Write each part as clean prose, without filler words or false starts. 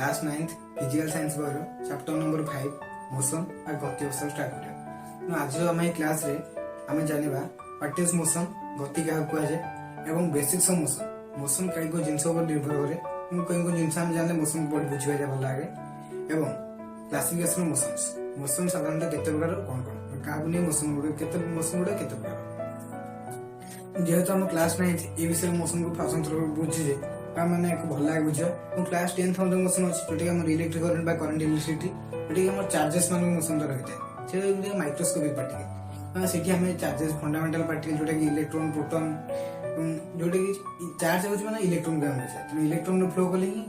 Class 9th physical science boy chapter number 5 motion और गति अवस्था स्टार्ट करिया। आज आम क्लास रे आम जानिबा व्हाट इज मोशन, गति क्या कुआ जाए एवं बेसिक्स ऑफ मोशन। मोशन कई को जिंस पर निर्भर करे कई को जिंस हम जाने मोशन बड बुझिबा जा भल लागे एवं क्लासिफिकेशन मोशंस मोशन साधारणतः केते प्रकार कोन कोन का बुनी मोशन गुडे केते प्रकार। जेहेतु हम क्लास 9th ए विषय मोशन को फासंतर बुझिजे माने एक भल लागे बुझ क्लास 10th हम मोशन अछि जोटी हमर इलेक्ट्रिक करंट बा करंट इलेक्ट्रिसिटी जोटी हमर चार्जेस मान मोशन रहते छै से माइक्रोस्कोपिक पार्टिकल सेठी हमें चार्जेस फंडामेंटल पार्टिकल जोटा कि इलेक्ट्रॉन प्रोटॉन जोटा कि चार्ज होछ माने इलेक्ट्रॉन का होछ तो इलेक्ट्रॉन फ्लो करले ही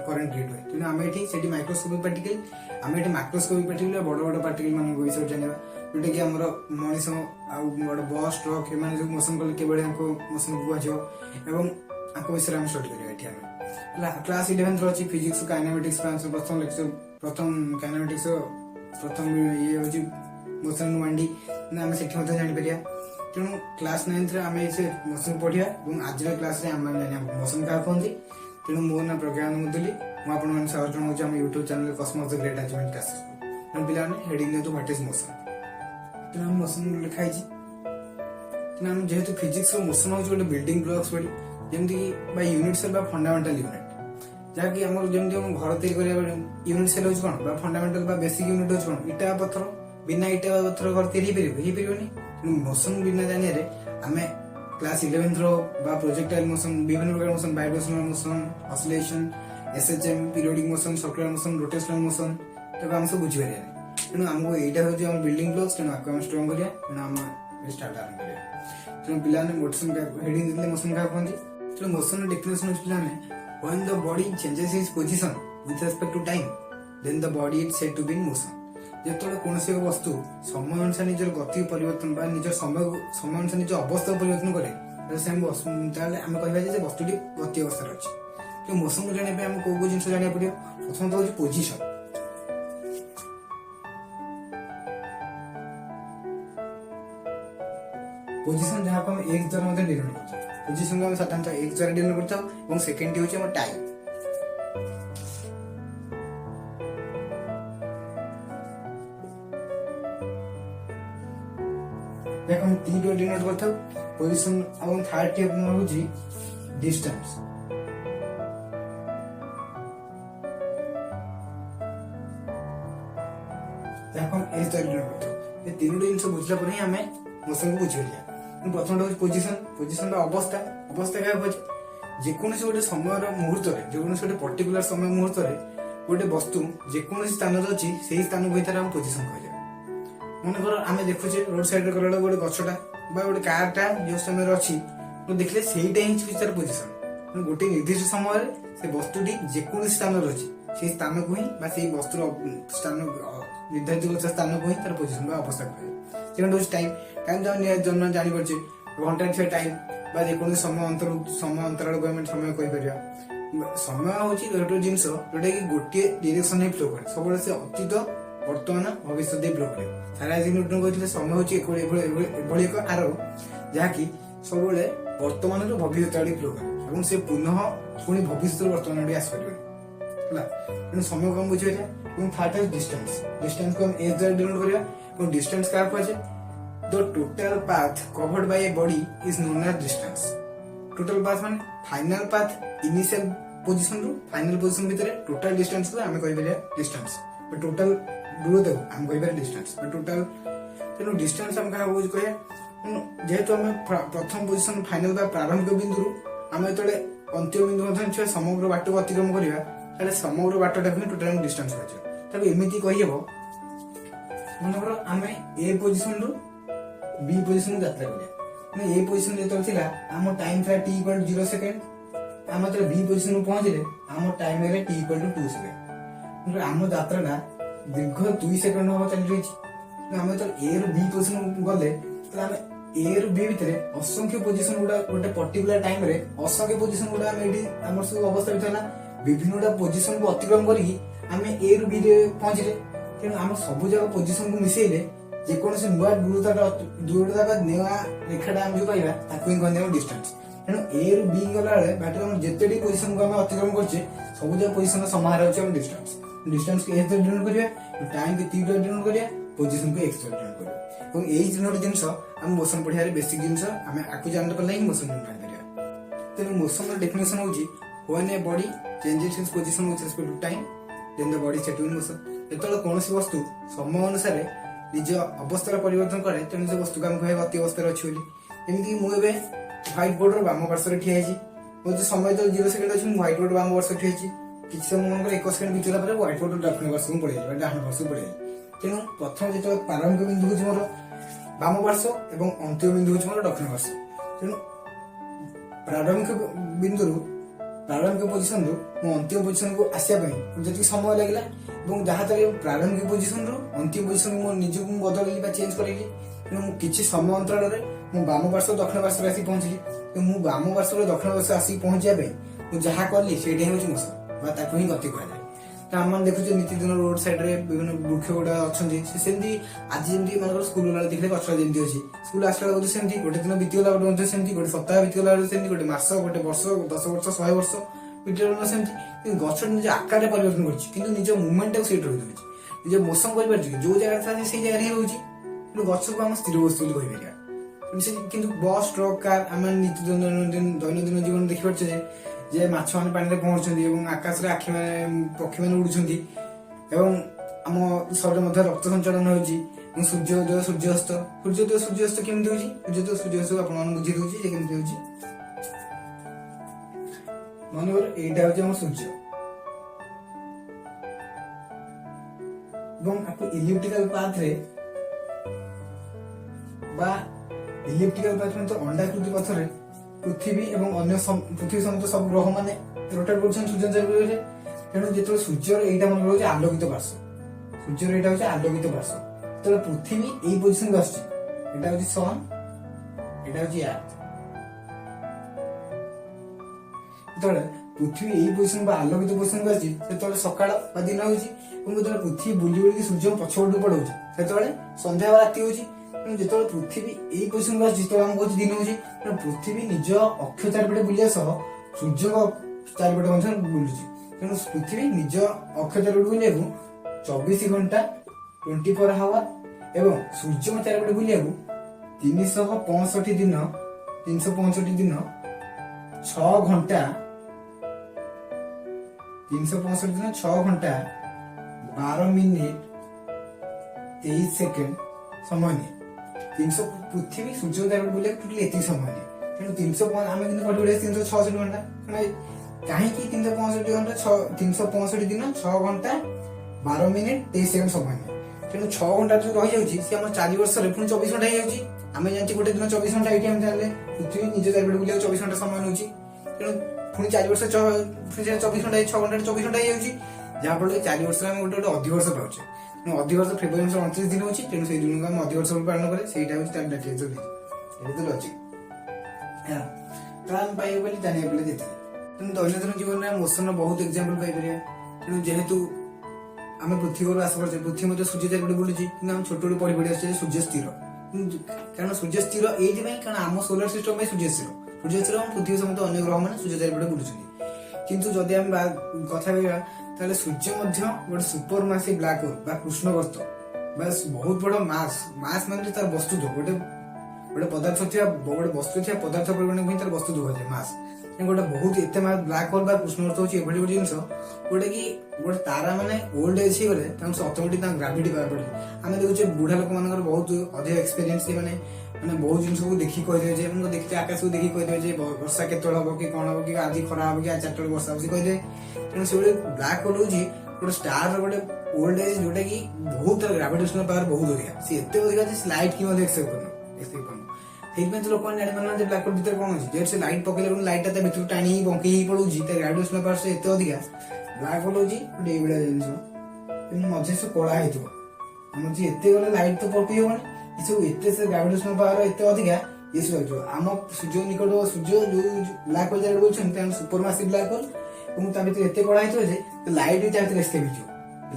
करंट क्रिएट होय तो हमें एठी सेठी माइक्रोस्कोपिक पार्टिकल हमें एठी माइक्रोस्कोपिक पार्टिकल बड़ बड़ पार्टिकल मान को विषय जानिबा जोटा कि हमर मनीष आ बड़ बस ट्रक एमान जो मोशन करले के बडे हमको मोशन को आजो एवं आपको विषय हम स्टार्ट करिया एठी हम क्लास 11th रछि फिजिक्स काइनेमेटिक्स प्रथम लेक्चर प्रथम काइनेमेटिक्स प्रथम ये होछि मोशन 1D ना हम सेठी होता जानि परिया तेणु क्लास 9th रे हमें से मोशन पढिया एवं आज रे क्लास रे हम मोशन का कोंती तेणु मो ना प्रज्ञान मुदुली मो आपन मन स्वागत करछु हम YouTube channel Cosmos the great achievement classes हम पिला ने हेडिंग ने तो व्हाट इज मोशन तेणु हम मोशन लिखाई छी तेणु हम जेहेतु फिजिक्स रो मोशन होछि गोटे बिल्डिंग ब्लॉक्स बडी जेमति बाय यूनिट सेल बा फंडामेंटल यूनिट जाकि हमर जेमति हम घर तैयारी करिया यूनिट सेल होछि कोन बा फंडामेंटल बा बेसिक यूनिट होछि कोन इटा पत्थर बिना इटा पत्थर घर तैयारी परिबोनी मोशन बिना जानिया रे हमें क्लास 11th रो बा प्रोजेक्टाइल मोशन विभिन्न प्रकार motion vibrational motion oscillation SHM periodic motion circular motion rotational motion तब हम सब बुझि परिया तेणु हमको एटा होछि हम बिल्डिंग ब्लॉक्स तेणु आपको हम स्ट्रांग करिया तेणु हम स्टार्ट आरंभ करिया तेणु पिला ने मोशन का हेडिंग दिले मोशन का कोंती तेणु मोशन डेफिनेशन होछि पिला ने when the body changes its position with respect to time then the body is said to be in motion. जेतोले कोनसे वस्तु समय अनुसार निजर गति परिवर्तन बा निजर समय अनुसार निजर अवस्था परिवर्तन करे से हम कहबा जे वस्तुटी गति अवस्था अछि तो मोशन को जाने पे हम को जिंस जानिया पड़ियो प्रथम तो होछि पोजीशन पोजीशन जहां को हम x द्वारा मते डिनोट करछो पोजीशन को हम साधारणतः x द्वारा डिनोट करछो और सेकंड होछि हमर टाइम देखो हम t द्वारा डिनोट करथौ पोजीशन और थर्ड टी हमर होछि डिस्टेंस देखो हम s द्वारा डिनोट करथौ ये तीनों जिंस बुझला पर ही हमें मोशन को बुझिया प्रथम होछि पोजीशन रो अवस्था क्या होछि जेकोनसी गोटे समय मुहूर्त रे जेकोनसी गोटे पर्टिकुलर समय मुहूर्त रे गोटे वस्तु जेकोनसी स्थान रे अछि सेही स्थान भीतर हम पोजीशन कहले मन कर आमे देखुचे रोड साइड रे करला गोटे गछटा बा गोटे कारटा जो समय रे अछि तो देखले सेहीटा ही फिचर पोजीशन गोटे निर्दिष्ट समय रे से वस्तुटी जेकोनसी स्थान रे अछि सेही स्थान को ही बा सेही वस्तुर स्थान निर्धारित स्थान को ही तार पोजीशन बा अवस्था कहले। सेकंड होछि टाइम तो जन्म जानि परछे घंटा छे टाइम बा जेकोन समय अंतराल को हम समय कहि परिया समय होछि गोटे जिंस जोटा कि गोटे डायरेक्शन में फ्लो करे सब से अतीत वर्तमान भविष्य दे फ्लो करे सारा न्यूटन कहथिले समय होछि एभଳି एक आरो जहा कि सब वर्तमान रो भविष्य आड़ी फ्लो करे एवं से पुनः पुनी भविष्य वर्तमान आड़ी आस परिबे हला एनु समय को हम बुझिबे एवं थर्ड इज डिस्टेंस को हम एज द्वारा डिनोट करिया और डिस्टेंस का कहै the total path covered by a body is known as distance। total path माने फाइनल पाथ इनिशियल पोजीशन रो फाइनल पोजीशन भितरे टोटल डिस्टेंस को हमें कहि परिया डिस्टेंस टोटल दूरता को हम कहि परिया डिस्टेंस टोटल तेनो डिस्टेंस हम का बुझ कहया जेहेतु हम प्रथम पोजीशन फाइनल बा प्रारंभिक बिंदु हम एतले अंतिम बिंदु मधन छ समग्र बाट को अतिक्रम करिया ताले समग्र बाटटा को टोटल डिस्टेंस होय तब एमिति कहि हेबो मनकर आमे ए पोजीशन रो बी पोजीशन यात्रा करिया ए पोजीशन जेतो थिला हम टाइम था t 0 सेकंड हम त बी पोजीशन में पहुंचले हम टाइम रे t 2 सेकंड हम यात्रा दीर्घ 2 सेकंड हो चल रही छी हम त ए रो बी पोजीशन गले त हम ए रो बी भितरे असंख्य पोजीशन गुडा गोटे पर्टिकुलर टाइम रे असंख्य पोजीशन गुडा हम एडी हमर सब अवस्था बितला विभिन्न गुडा पोजीशन को अतिक्रम करी हम ए रो बी रे पहुंचले तेणु हम सब जगह पोजीशन को मिसेले जेकोनसी नुआ दूरता का नुआ रेखाटा हम जो पाइबा ताको ही कहने डिस्टेंस ତେଣୁ ଏ ରୁ ବି ଗଲା ବେଳେ ବାଟରେ ଆମର ଯେତେଟି ପୋଜିସନକୁ ଆମେ ଅତିକ୍ରମ କରୁଛେ ସବୁ ଯାକ ପୋଜିସନର ସମାହାର ହେଉଛି ଆମ ଡିଷ୍ଟାନ୍ସ। ଡିଷ୍ଟାନ୍ସକୁ ଏସ୍ ଦ୍ୱାରା ଡିନୋଟ୍ କରିବା, ଟାଇମକୁ ଟି ଦ୍ୱାରା ଡିନୋଟ୍ କରିବା, ପୋଜିସନକୁ ଏକ୍ସ ଦ୍ୱାରା ଡିନୋଟ୍ କରିବା। ଏବଂ ଏଇ ତିନୋଟି ଜିନିଷ ଆମ ମୋସନ ପଢିବାରେ ବେସିକ ଜିନିଷ, ଆମେ ଆକୁ ଜାଣିଲା ପରେ ହିଁ ମୋସନ ଜାଣିପାରିବା। ତେଣୁ ମୋସନର ଡେଫିନେସନ ହେଉଛି when a body changes its position with respect to time then the body is set in motion। ଯେତେବେଳେ କୌଣସି ବସ୍ତୁ ସମୟ ଅନୁସାରେ ନିଜ ଅବସ୍ଥାର ପରିବର୍ତ୍ତନ କରେ ତେଣୁ ସେ ବସ୍ତୁକୁ ଆମେ କହିବା ଗତି ଅବସ୍ଥାରେ ଅଛି ବୋଲି। ଯେମିତିକି ମୁଁ ଏବେ ହ୍ୱାଇଟ ବୋର୍ଡର ବାମ ପାର୍ଶ୍ୱରେ ଠିଆ ହେଇଛି, ମୋର ଯୋଉ ସମୟ ତ 0 ସେକେଣ୍ଡ ଅଛି, ମୁଁ ହ୍ୱାଇଟ ବୋର୍ଡ ବାମ ପାର୍ଶ୍ୱରେ ଠିଆ ହେଇଛି। କିଛି ସମୟ ମନେକର 1 ସେକେଣ୍ଡ ବିତିଲା ପରେ ହ୍ୱାଇଟ ବୋର୍ଡର ଦକ୍ଷିଣ ପାର୍ଶ୍ୱକୁ ପଳେଇଯାଏ, ଡାହାଣ ପାର୍ଶ୍ୱକୁ ପଳେଇଯାଏ। ତେଣୁ ପ୍ରଥମେ ଯେତେବେଳେ ପ୍ରାରମ୍ଭିକ ବିନ୍ଦୁ ହେଉଛି ମୋର ବାମ ପାର୍ଶ୍ୱ ଏବଂ ଅନ୍ତିମ ବିନ୍ଦୁ ହେଉଛି ମୋର ଦକ୍ଷିଣ ପାର୍ଶ୍ୱ। ତେଣୁ ପ୍ରାରମ୍ଭିକ ବିନ୍ଦୁରୁ ପ୍ରାରମ୍ଭିକ ପୋଜିସନରୁ ମୁଁ ଅନ୍ତିମ ପୋଜିସନକୁ ଆସିବା ପାଇଁ ଯେତିକି ସମୟ ଲାଗିଲା ଏବଂ ଯାହାଦ୍ୱାରା ପ୍ରାରମ୍ଭିକ ପୋଜିସନରୁ ଅନ୍ତିମ ପୋଜିସନକୁ ମୁଁ ନିଜକୁ ବଦଳେଇଲି ବା ଚେଞ୍ଜ କରେଇଲି। ତେଣୁ ମୁଁ କିଛି ସମୟ ଅନ୍ତରାଳରେ ମୁଁ ବାମ ପାର୍ଶ୍ୱ ଦକ୍ଷିଣ ପାର୍ଶ୍ୱରେ ଆସିକି ପହଞ୍ଚିଲି। ତେଣୁ ମୁଁ ବାମ ପାର୍ଶ୍ୱରୁ ଦକ୍ଷିଣ ପାର୍ଶ୍ୱ ଆସିକି ପହଞ୍ଚିବା ପାଇଁ ମୁଁ ଯାହା କଲି ସେଇଟା ହେଉଛି ମୋସନ ବା ତାକୁ ହିଁ ଗତି କୁହାଯାଏ। ତ ଆମମାନେ ଦେଖୁଛେ ନିତିଦିନ ରୋଡ ସାଇଡରେ ବିଭିନ୍ନ ବୃକ୍ଷ ଗୁଡା ଅଛନ୍ତି, ସେ ସେମିତି ଆଜି ଯେମିତି ମନେକର ସ୍କୁଲ ଗଲା ଦେଖିଲେ ଗଛ ଯେମିତି ଅଛି, ସ୍କୁଲ ଆସିଲା ବେଳକୁ ସେମିତି, ଗୋଟେ ଦିନ ବିତିଗଲା ବେଳକୁ ମଧ୍ୟ ସେମିତି, ଗୋଟେ ସପ୍ତାହ ବିତିଗଲା ବେଳକୁ ସେମିତି, ଗୋଟେ ମାସ, ଗୋଟେ ବର୍ଷ, 10 ବର୍ଷ, 100 ବର୍ଷ ବିତିଗଲା ସେମିତି। କିନ୍ତୁ ଗଛଟି ନିଜ ଆକାରରେ ପରିବର୍ତ୍ତନ କରୁଛି କିନ୍ତୁ ନିଜ ମୁଭମେଣ୍ଟଟାକୁ ସେଇଠି ରହିଛି, ନିଜ ମୋସନ କରିପାରୁଛି, ଯୋଉ ଜାଗାରେ ଥାଏ ସେଇ ଜାଗାରେ ହିଁ ରହୁଛି। କିନ୍ତୁ ଗଛକୁ ଆମେ ସ୍ଥିର ବସ୍ତୁ ବୋଲି କହିପାରିବା। କିନ୍ତୁ ବସ୍, ଟ୍ରକ୍, କାର ଆମେ ଦୈନନ୍ଦିନ ଜୀବନ ଦେଖିପାରୁଛେ ଯେ ମାଛ ମାନେ ପାଣିରେ ପହଁରୁଛନ୍ତି ଏବଂ ଆକାଶରେ ପକ୍ଷୀ ମାନେ ଉଡୁଛନ୍ତି ଏବଂ ଆମ ଶରୀର ମଧ୍ୟ ରକ୍ତ ସଞ୍ଚାଳନ ହେଉଛି ଏବଂ ସୂର୍ଯ୍ୟୋଦୟ ସୂର୍ଯ୍ୟାସ୍ତ କେମିତି ହଉଛି, ସୂର୍ଯ୍ୟୋଦୟ ସୂର୍ଯ୍ୟାସ୍ତ ଆପଣମାନଙ୍କୁ ବୁଝେଇ ଦଉଛି ଯେ କେମିତି ହଉଛି। ମନେକର ଏଇଟା ହଉଛି ଆମ ସୂର୍ଯ୍ୟ ଏବଂ ଆକୁ ଇଲିପ୍ଟିକାଲ ପାଥରେ ବା ଇଲିପ୍ଟିକାଲ ପାଥ ମାନେ ଅଣ୍ଡାକୃତି ପଥରେ ପୃଥିବୀ ଏବଂ ଅନ୍ୟ ପୃଥିବୀ ସମେତ ସବୁ ଗ୍ରହ ମାନେ ରୋଟେଟ୍ କରୁଛନ୍ତି ସୂର୍ଯ୍ୟ ଚାରିପାଖରେ। ତେଣୁ ଯେତେବେଳେ ସୂର୍ଯ୍ୟର ଏଇଟା ମନେ ରହୁଛି ଆଲୋକିତ ପାର୍ଶ୍ୱ, ସୂର୍ଯ୍ୟର ଏଇଟା ହଉଛି ଆଲୋକିତ ପାର୍ଶ୍ୱ, ଯେତେବେଳେ ପୃଥିବୀ ଏଇ ପୋଜିସନକୁ ଆସୁଛି, ଏଇଟା ହଉଛି ସନ୍, ଏଇଟା ହଉଛି ଆର୍ଥ। ଯେତେବେଳେ ପୃଥିବୀ ଏଇ ପୋଜିସନ ବା ଆଲୋକିତ ପୋଜିସନକୁ ଆସିଛି ସେତେବେଳେ ସକାଳ ବା ଦିନ ହଉଛି ଏବଂ ଯେତେବେଳେ ପୃଥିବୀ ବୁଲି ବୁଲିକି ସୂର୍ଯ୍ୟ ପଛପଟକୁ ପଳଉଛି ସେତେବେଳେ ସନ୍ଧ୍ୟା ବା ରାତି ହଉଛି। ତେଣୁ ଯେତେବେଳେ ପୃଥିବୀ ଏଇ ପୋଜିସନକୁ ଆସିଛି ସେତେବେଳେ ଆମକୁ କହୁଛି ଦିନ ହଉଛି। ତେଣୁ ପୃଥିବୀ ନିଜ ଅକ୍ଷ ଚାରିପଟେ ବୁଲିବା ସହ ସୂର୍ଯ୍ୟଙ୍କ ଚାରିପଟେ ମଧ୍ୟ ବୁଲୁଛି। ତେଣୁ ପୃଥିବୀ ନିଜ ଅକ୍ଷ ଚାରିପଟେ ବୁଲିବାକୁ 24 ଘଣ୍ଟା 24 ଆୱାର ଏବଂ ସୂର୍ଯ୍ୟଙ୍କ ଚାରିପଟେ ବୁଲିବାକୁ 365 ଦିନ 6 ଘଣ୍ଟା 12 ମିନିଟ 23 ସେକେଣ୍ଡ ସମୟ ନିଏ। ପୃଥିବୀ ସୂର୍ଯ୍ୟ ଚାରିପଟେ ବୁଲିବାକୁ ଟୋଟାଲି ଏତିକି ସମୟ ନିଏ। ତେଣୁ 365 ଆମେ କିନ୍ତୁ ପଢି 366 ଘଣ୍ଟା, କାହିଁକି 365 ଘଣ୍ଟା 365 ଦିନ 6 ଘଣ୍ଟା 12 ମିନିଟ 23 ସେକେଣ୍ଡ ସମୟ ନିଏ। ତେଣୁ 6 ଘଣ୍ଟା ଯୋଉ ରହିଯାଉଛି ସେ ଆମର 4 ବର୍ଷରେ ପୁଣି 24 ଘଣ୍ଟା ହେଇଯାଉଛି। ଆମେ ଜାଣିଛେ ଗୋଟେ ଦିନ 24 ଘଣ୍ଟା, ଏଇଠି ଆମେ ଜାଣିଲେ ପୃଥିବୀ ନିଜ ଚାରିପଟେ ବୁଲିବାକୁ 24 ଘଣ୍ଟା ସମୟ ନେଉଛି। ତେଣୁ ପୁଣି 4 ବର୍ଷ 24 ଘଣ୍ଟା 6 ଘଣ୍ଟା 24 ଘଣ୍ଟା ହେଇଯାଉଛି, ଯାହାଫଳରେ 4 ବର୍ଷରେ ଆମେ ଗୋଟେ ଅଧିବର୍ଷ ପାଉଛେ। ତେଣୁ ଅଧିବର୍ଷ ଫେବୃଆରୀ ମାସ 29 ଦିନ ହଉଛି, ତେଣୁ ସେଇ ଦିନକୁ ଆମେ ଅଧିବର୍ଷ ପାଳନ କରେ, ସେଇଟା ହଉଛି ତାର ଡାକିଲେ ଲଜିକ। ତ ଆମେ ପାଇବା ବୋଲି ଜାଣିବା ବୋଲି ଯେତିକି। ତେଣୁ ଦୈନନ୍ଦିନ ଜୀବନରେ ମୋସନର ବହୁତ ଏକ୍ସାମ୍ପଲ ପାଇପାରିବା। ତେଣୁ ଯେହେତୁ ଆମେ ପୃଥିବୀରୁ ଆଶା କରୁଛେ ପୃଥିବୀ ମଧ୍ୟ ସୂର୍ଯ୍ୟ ଚାରିପଟେ ବୁଲୁଛି, କିନ୍ତୁ ଆମେ ଛୋଟବେଳୁ ପଢି ଆସିଛେ ସୂର୍ଯ୍ୟ ସ୍ଥିର। କାରଣ ସୂର୍ଯ୍ୟ ସ୍ଥିର ଏଇଥିପାଇଁ କାରଣ ଆମ ସୋଲାର ସିଷ୍ଟମ ପାଇଁ ସୂର୍ଯ୍ୟ ସ୍ଥିର ପୃଥିବୀ ସମେତ ଅନ୍ୟ ଗ୍ରହ ମାନେ ସୂର୍ଯ୍ୟ ଚାରିପଟେ ବୁଲୁଛନ୍ତି। କିନ୍ତୁ ଯଦି ଆମେ କଥା କହିବା ତାହେଲେ ସୂର୍ଯ୍ୟ ମଧ୍ୟ ଗୋଟେ ସୁପର ମାସିଭ ବ୍ଲାକ୍ ହୋଲ ବା କୃଷ୍ଣଗର୍ତ୍ତ ବା ବହୁତ ବଡ ମାସ୍ ମାନେ ତାର ବସ୍ତୁତ୍ୱ ଗୋଟେ ପଦାର୍ଥ ଥିବା ପଦାର୍ଥ ପରିମାଣ ହିଁ ତାର ବସ୍ତୁତ୍ୱ କୁହାଯାଏ ମାସ୍। ଗୋଟେ ବହୁତ ଏତେ ବ୍ଲାକ୍ ହୋଲ ବା କୃଷ୍ଣଗର୍ତ୍ତ ହଉଛି ଏଭଳି ଗୋଟେ ଜିନିଷ ଗୋଟେ କି ଗୋଟେ ତାରା ମାନେ ଓଲ୍ଡ ଏଜ୍ ହେଇଗଲେ ତାଙ୍କୁ ଅଟୋମେଟିକ ତାଙ୍କ ଗ୍ରାଭିଟି ପାର ପଡେ। ଆମେ ଦେଖୁଛେ ବୁଢା ଲୋକମାନଙ୍କର ବହୁତ ଅଧିକ ଏକ୍ସପେରିଏନ୍ସ, ମାନେ ବହୁତ ଜିନିଷକୁ ଦେଖିକି କହିଦେବେ ଯେ ଦେଖିଛେ ଆକାଶକୁ ଦେଖିକି କହିଦେବେ ଯେ ବର୍ଷା କେତେବେଳେ ହବ କି କଣ ହବ କି ଆଜି ଖରା ହବ କି ଆଜି 4ଟା ବେଳେ ବର୍ଷା ହବ କହିଦେବେ। ତେଣୁ ସେଭଳି ବ୍ଲାକ୍ ହୋଲ ହଉଛି ଗୋଟେ ଷ୍ଟାରର ଗୋଟେ ଓଲ୍ଡ ଏଜ୍ ଯୋଉଟା କି ବହୁତ ଗ୍ରାଭିଟେସନାଲ ପାୱାର ବହୁତ ଅଧିକା, ସେ ଏତେ ଅଧିକା ଯେ ଲାଇଟ୍ କି ମଧ୍ୟ ଏକ୍ସେପ୍ଟ କରୁନ। ସେଇଥିପାଇଁ ତ ଲୋକମାନେ ଜାଣିପାରୁନାହାନ୍ତି ବ୍ଲାକ୍ ହୋଲ ଭିତରେ କଣ ଅଛି, ଯେହେତୁ ସେ ଲାଇଟ୍ ପକେଇଲେ ଲାଇଟ୍ ଟା ତା ଭିତରୁ ଟାଣି ହେଇ ବଙ୍କି ହେଇ ପଳଉଛି, ତା ଗ୍ରାଭିଟେସନାଲ ପାୱାର ସେ ଏତେ ଅଧିକା। ବ୍ଲାକ୍ ହୋଲ ହଉଛି ଗୋଟେ ଏଇଭଳିଆ ଜିନିଷ, କିନ୍ତୁ ମଝିରେ ସେ କଳା ହେଇଥିବ। ଆମର ଯେ ଏତେ ଗଲେ ଲାଇଟ୍ ତ ପକେଇ ହବନି, ଏସବୁ ଏତେ ସେ ଗ୍ରାଭିଟେସନାଲ ପାୱାର ଏତେ ଅଧିକା ଏସବୁ ହେଇଥିବ। ଆମ ସୂର୍ଯ୍ୟ ନିକଟ ସୂର୍ଯ୍ୟ ଯୋଉ ବ୍ଲାକ୍ ହୋଲ ଜାଗାରେ ବୁଲୁଛନ୍ତି ତାଙ୍କ ସୁପର ମାସିଭ ବ୍ଲାକ୍ ହୋଲ ଏବଂ ତା ଭିତରେ ଏତେ କଳା ହେଇଥିବ ଯେ ଲାଇଟ୍ ବି ତା ଭିତରେ ଏସ୍କେପ୍ ହେଇଯିବ।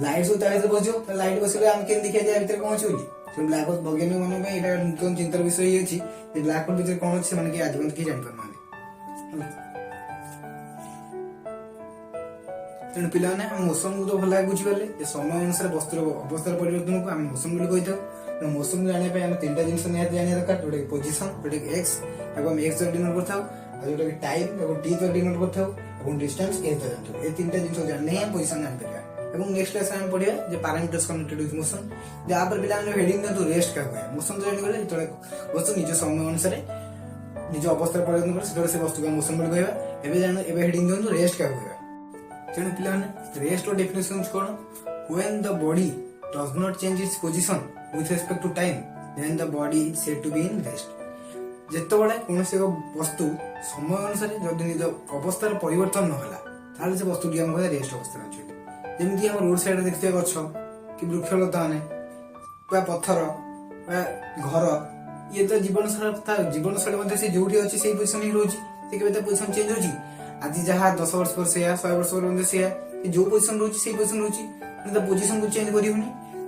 ଲାଇଟ୍ ସବୁ ତା ଭିତରେ ବସିବ, ଲାଇଟ୍ ବସିଲେ ଆମେ କେମିତି ଦେଖିବା ତା ଭିତରେ କଣ ଅଛି ବୋଲି। ବ୍ଲାକ୍ ହୋଲ ବୈଜ୍ଞାନିକ ମାନଙ୍କ ପାଇଁ ଏଇଟା ନୂତନ ଚିନ୍ତାର ବିଷୟ ହେଇଛି ଯେ ବ୍ଲାକ୍ ହୋଲ ଭିତରେ କଣ ଅଛି ସେମାନେ ଆଜି ପର୍ଯ୍ୟନ୍ତ କେହି ଜାଣିପାରୁନାହାନ୍ତି। तेणु पिलाने मोशन को तो भल भागे बुझीपारे समय अनुसार वस्तुर अवस्थार परिवर्तन को आम मोशन बोली कही मोशन जानापी आम तीन जिन निहत जाना दरकार जोटा पोजिशन जोटा एक्स एक्स डिनोट कर जोटा टाइम और टी डिनोट कर डिस्टेंस ए ये तीन जिन जाने पोजिशन जापर नेक्स्ट क्लास में पढ़िया जे पैरामीटर्स कनेक्टेड विथ मोशन जहाँ पर पिला हेडिंग दिखाते रेस्ट क्या हुए मोशन तो जाने जो वस्तु निज समय अनुसार निज अवस्था परिवर्तन कर से वस्तु को मोशन बोली कहवा एवं हेडिंग दिखाते रेस्ट क्या हुए तेणु पिलाने रेस्ट और डेफिनेशन कौन when the body does not change its position with respect to time then the body is said to be in rest जेतेबेले कौन से वस्तु समय अनुसार जदि निज अवस्थार परिवर्तन नहला ताले से वस्तु आम कह रेस्ट अवस्था अच्छे जमी आम रोड साइड देखते गछ कि वृक्षलता ने पत्थर घर ये तो जीवन शैली से जो अच्छी से पोजिशन ही रोचे केवल पोजिशन चेंज होची आज जहाँ 10 वर्ष पर 100 वर्ष पर जो पोजिशन रोचे से पोजिशन रोचे पोजिशन को चेंज कर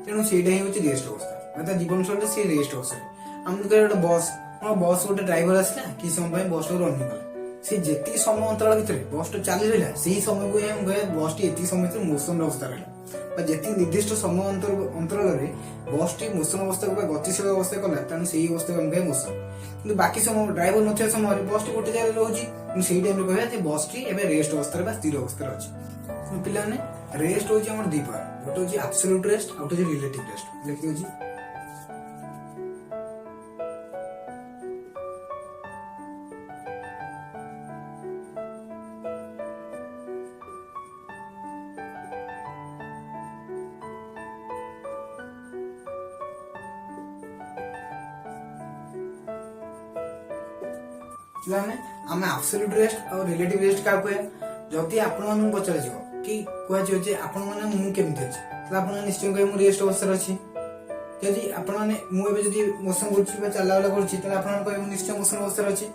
तेणु से रेस्ट अवस्था मतलब जीवन शैली से रेस्ट अवस्था आम गोटे बस बस गोटे ड्राइवर आसला कि समय बस रनिंग कला से जी समय अंतराल भितर बस चली रहा से समय को बस टी समय मोशन अवस्था रहा जी निर्दिष्ट समय अंतराल बस टी मोशन अवस्था को गतिशील अवस्था कला तेणु से अवस्था को कहे मोशन कि बाकी समय ड्राइवर न समय बस टी गोटे जगह रोचे से टाइम कह बस टी रेस्ट अवस्था स्थिर अवस्था अच्छे पिलाने रेस्ट हूँ दी प्रकार गोटे हूँ एब्सोल्यूट रेस्ट आउट हूँ रिलेटिव रेस्ट लिखी आम एब्सोल्यूट रेस्ट और रिलेटिव रेस्ट क्या कहे जदि आपण पचर कि कहुए आपण मैंने केमती अच्छे आप निश्चय कहे मुझे रेस्ट अवस्था अच्छी जदि आपण मुझे मोशन कर चलाबला कर निश्चय मोशन अवस्था अच्छी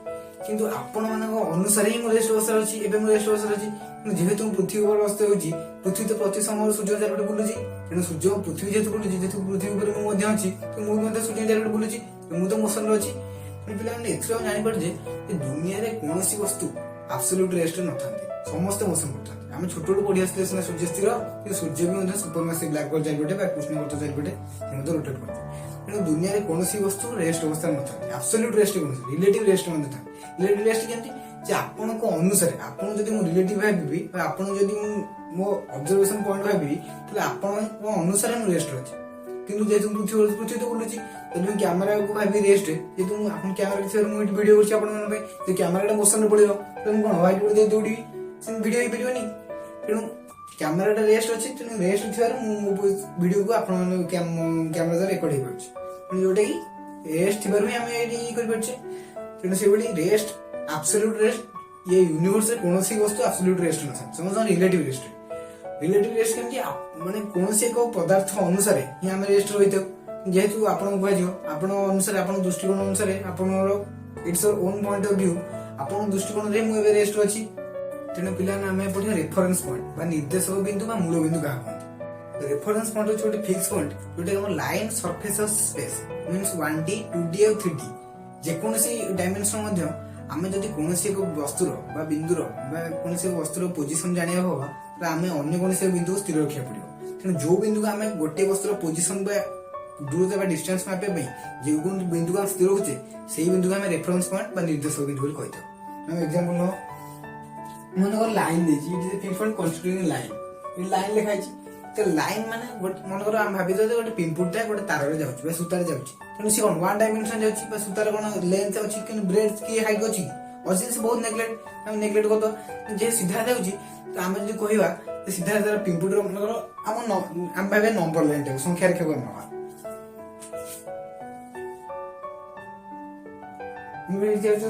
किंतु आपण मान अनुसार ही रेस्ट अवस्था अच्छी एवं रेस्ट अवस्था अच्छी जेहेतु पृथ्वी पर अवस्था होती पृथ्वी तो प्रति समय सूर्य चारिपटे बुलूची तेणु सूर्य पृथ्वी जेहतु बुलूची जेहतु पृथ्वी पर अच्छी तो मुझे सूर्य चारिपटे बुलूची मुझे तो मोशन अच्छी पे जापर दुनिया कौन वस्तु एब्सोल्यूट रेस्ट न था समस्त मोशन करते आम छोट पढ़ी आसते सूर्य स्थिर कि सूर्य भी सुपरमासिव ब्लैक होल चारिपटे कृष्ण गर्त चारिपटे रोटेट करते तेणु दुनिया कौन वस्तु रेस्ट अवस्था न था एब्सोल्यूट रेस्ट कौन रिलेटिव रेस्ट मन था रिलेटिव रेस्ट केमती आपण को अनुसार आपन जदि मु रिलेटिव भाबी आपन जदि मो ऑब्जर्वेशन पॉइंट भाबी तले आपण को अनुसार मु रेस्ट अछि किंतु जेतु पृथ्वी तो बुलुची तदि कैमरा को भाबी रेस्ट जेतु आपण कैमरा के मु वीडियो करछि आपण मन पे जे कैमराटा मोशन पड़िलो त मु कोन व्हाइट बोर्ड दे दौड़ी से वीडियो ही परिबनी तेणु कैमराटा रेस्ट अछि तेणु रेस्ट थिवार मु वीडियो को आपण कैमरा द्वारा रिकॉर्ड हे परछि तेणु जोटा कि रेस्ट थिवार भी हम एडी कर परछि तेणु से बडी रेस्ट एब्सोल्यूट रेस्ट ये यूनिवर्स रे कोनोसी वस्तु एब्सोल्यूट रेस्ट न छै समझ रिलेटिव रेस्ट केमती माने कोनोसी एक पदार्थ अनुसार ही हम रेस्ट रहितो जेहेतु आपण कहजो आपण अनुसार आपण दृष्टिकोण अनुसार आपण it's your own point of view आपण दृष्टिकोण रे मु एबे रेस्ट अछि तेणु पिला आम पढ़िया रेफरेन्स पॉइंट बा निर्देशक बिंदु बा मूल बिंदु क्या कहते रेफरेन्स पॉइंट हूँ गोटे फिक्स पॉइंट जोटा line surface of space means 1D 2D और 3D जेकोसी डायमेंशन आम जदि कौन एक वस्तुर बा बिंदुर कौन वस्तुर पोजिशन जाना होगा तो आम अन्य कौन बिंदु को स्थिर रखा पड़ो तेणु जो बिंदु को आम गोटे वस्तुर पोजिशन दूरता बा डिस्टेंस मापे जो बिंदु को हम स्थिर रखुचे से बिंदु को आम रेफरेन्स पॉइंट बा निर्देशक बिंदु कही एग्जांपल मन लाइन देखिए लाइन लिखाई तो लाइन माने मन आम भावी गोटे पिंपुटा गोटे तार जाऊँ सूतार जाऊँ तेणु सी कौन 1 डायमेंशन जाऊँ सूतार कौन लेंथ अच्छी कि ब्रेड्थ की हाइट अच्छी अच्छी से बहुत नेग्लेक्ट आम नेग्लेक्ट कर जे सीधा जाऊँ तो आम जो कह सीधा तार पिंपुटर मन आम भावे नंबर लाइन टाइप संख्या रेखा कर ना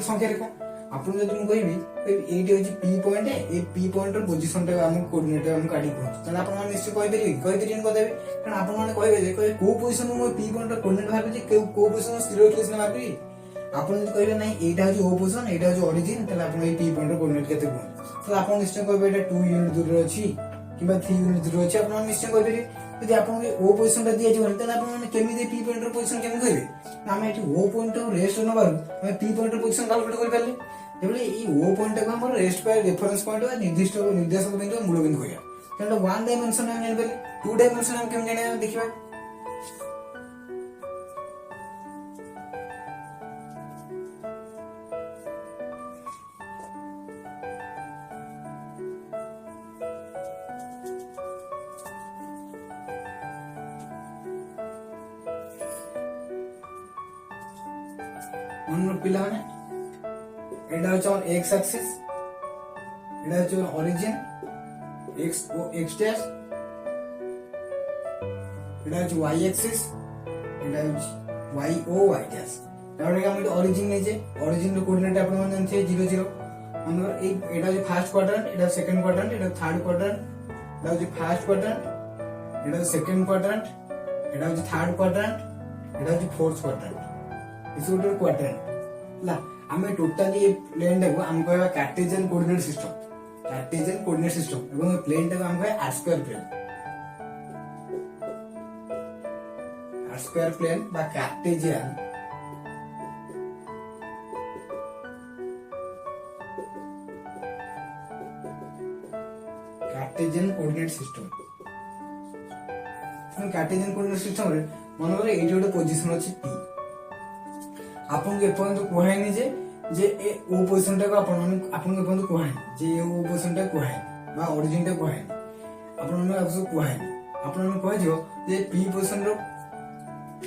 संख्या रेखा आप कहबी ये P point A P point position coordinate काढ़ी कहते आप निश्चय कहीपर कदेवे कारण आप कहे कौ पोजिशन पी पॉइंट कोऑर्डिनेट भावी कौ पोजिशन स्थिर रखिए सीना भावी आप कहे ना यहाँ हूँ ओ पोजिशन यहाँ हूँ ऑरिजिन आप पी पॉइंट कोऑर्डिनेट केते कहते तो आप निश्चय कहे 2 यूनिट दूर अच्छी कि 3 यूनिट दूर अच्छी आप निश्चय कहीपर यदि आप ओ पोजिशन दिखाई केमी पी पॉइंट पोजिशन केमी कहे आम ये ओ पॉइंट रेस्ट नबार पी पॉइंट पोजिशन कैलकुलेट कर যেভাবে এই ও পয়েন্টটাକୁ ଆମର ରେଷ୍ଟ ବାଇ ରେଫରେନ୍ସ ପଏଣ୍ଟ ବା ନିର୍ଦ୍ଦିଷ୍ଟ ନିର୍ଦ୍ଦେଶକ ବିନ୍ଦୁ ବା ମୂଳ ବିନ୍ଦୁ କହିବା। ତେଣୁ 1 ଡାଇମେନସନ ଆମେ ଜାଣିପାରିଲେ, 2 ଡାଇମେନସନ ଆମେ କେମିତି ଜାଣିବା ଦେଖିବା। मन पिला माने एटा हচ্ছে আমার x axis, এটা হচ্ছে অরিজিন x ও x ড্যাশ, এটা হচ্ছে y axis, এটা হচ্ছে y ও y ড্যাশ। তাহলে কি আমরা অরিজিন নেই, যে অরিজিনের কোঅর্ডিনেট আপনারা জানেন 0 0। আমরা এই এটা হচ্ছে ফার্স্ট কোয়াড্রান্ট, এটা সেকেন্ড কোয়াড্রান্ট, এটা থার্ড কোয়াড্রান্ট, এটা হচ্ছে ফার্স্ট কোয়াড্রান্ট, এটা হচ্ছে সেকেন্ড কোয়াড্রান্ট, এটা হচ্ছে থার্ড কোয়াড্রান্ট, এটা হচ্ছে ফোর্থ কোয়াড্রান্ট। इस गोटे क्वाड्रेंट ला आमे टोटली प्लेन टाको हम कहबा Cartesian coordinate system, Cartesian coordinate system एवं प्लेन टाको हम कहबा आर स्क्वायर प्लेन बा Cartesian coordinate system. Cartesian coordinate system रे मन करे एठी गोटे पोजीशन अछि p, आपन के एपर्यंत कहैनी जे ए ओ पोजीशन टा को आपन के एपर्यंत कहैनी जे ए ओ पोजीशन टा कहैनी बा ओरिजिन टा कहैनी, आपन ने आपसो कहैनी आपन ने कह दियो जे p पोजीशन रो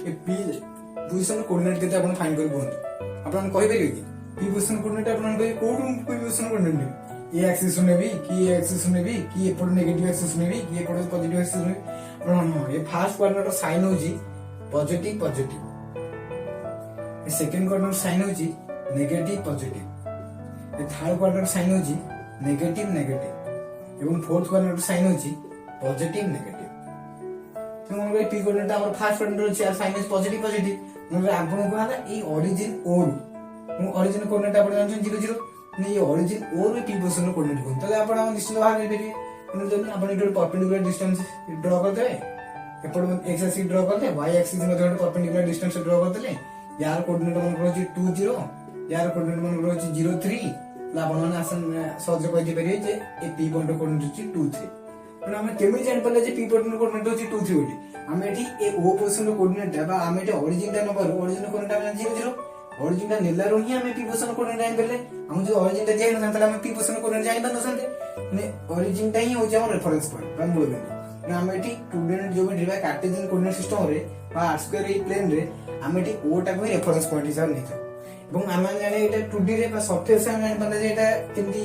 ए p पोजीशन कोऑर्डिनेट केते आपन फाइंड कर बोलते। आपन कहि परियो कि p पोजीशन कोऑर्डिनेट आपन कहि कोड p पोजीशन कोऑर्डिनेट ए एक्सिस नेबी कि ए एक्सिस नेबी कि एपड नेगेटिव एक्सिस नेबी कि एपड पॉजिटिव एक्सिस नेबी। आपन ए फर्स्ट क्वाड्रेंट साइन होजी positive positive, second quadrant sign होची negative positive, third quadrant sign होची नेगेटिव नेगेटिव एवं फोर्थ क्वाड्रेंट साइन होची पॉजिटिव नेगेटिव। तो मन रे पी क्वाड्रेंट हमर फर्स्ट क्वाड्रेंट होची आ साइन इज पॉजिटिव पॉजिटिव। मन रे आपन को हला ई ओरिजिन ओ नु ओरिजिन कोऑर्डिनेट आपन जानछन 0 0 ने ई ओरिजिन ओ रे पी पोजीशन कोऑर्डिनेट कोन तले आपन हम निश्चित बाहर कर परिए। मन जने आपन इधर परपेंडिकुलर डिस्टेंस ड्रा कर दे, एपड एक्स एक्सिस ड्रा कर दे, वाई एक्सिस में जो परपेंडिकुलर डिस्टेंस ड्रा कर दे, यार कोऑर्डिनेट मन रहछि 2 0, यार कोऑर्डिनेट मन रहछि 0 3 ला आपण माने आसन सहज कहि दे परिए जे ए पी पॉइंट कोऑर्डिनेट अछि 2 3। पण हम केमि जानि पले जे पी पॉइंट कोऑर्डिनेट अछि 2 3 बोली हम एठी ए ओ पोजीशन कोऑर्डिनेट बा हम एठी ओरिजिन टा नंबर ओरिजिन कोऑर्डिनेट हम 0 0 ओरिजिन टा नेला रो ही हम पी पोजीशन कोऑर्डिनेट जानि पले हम जो ओरिजिन टा जानि न हम पी पोजीशन कोऑर्डिनेट जानि पन नसंते ने ओरिजिन टा ही हो जे हम रेफरेंस पॉइंट बा मूल बिंदु ना हम एठी कोऑर्डिनेट जो भी ड्रिवा कार्टेशियन कोऑर्डिनेट सिस्टम रे बा आर स्क्वायर ए प्लेन रे हम एठी ओ टा को रेफरेंस पॉइंट हिसाब नै था। এবং আমরা জানি এটা 2D রে বা সফটওয়্যার সে আমরা জানি যে এটা কেমতি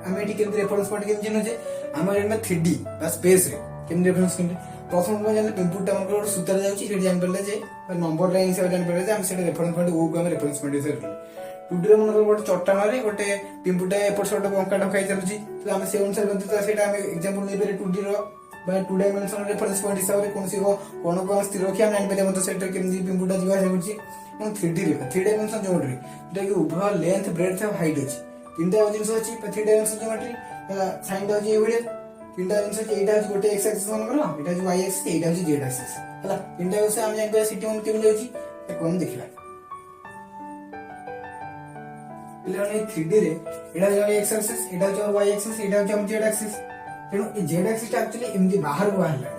আমি এটি কেমতি রেফারেন্স পয়েন্ট কেমতি জানো যে আমরা জানি 3D বা স্পেস রে কেমতি রেফারেন্স কেমতি প্রথম আমরা জানি ইনপুটটা আমাদের একটা সূত্রে যাচ্ছে সেটা জানি পড়লে যে নম্বর লাইন হিসাবে জানি পড়লে যে আমি সেটা রেফারেন্স পয়েন্ট ও কো আমি রেফারেন্স পয়েন্ট হিসাবে রখলি। 2D রে মনে গোটে চট্টানরে গোটে ইনপুটটা এপট সেপট বঙ্কা ঢকাই চালুছি তো আমি সেই অনুসারে গতি তো সেটা আমি एग्जांपल নেই পারে 2D র বা 2 ডাইমেনশনাল রেফারেন্স পয়েন্ট হিসাবে কোনসি কোন স্থির রাখি আমি জানি পারে মত সেটা কেমতি ইনপুটটা ଯିବା ହେଉଛି। 3D रे 3 डायमेंशन ज्योमेट्री जेटा कि उभय लेंथ ब्रेड्थ और हाइट अछि तीनटा जिंस अछि 3 डायमेंशन ज्योमेट्री साइन दा अछि एविडे तीनटा जिंस अछि एटा अछि गोटे x एक्सिस मन करो एटा अछि y एक्सिस एटा अछि z एक्सिस हला तीनटा से हम जानि पे सिटी मन केमि जाउछि त कोन देखिबा लेने 3D रे एटा अछि x एक्सिस एटा अछि y एक्सिस एटा अछि z एक्सिस तेनो ए z एक्सिस एक्चुअली एमदी बाहर को बाहर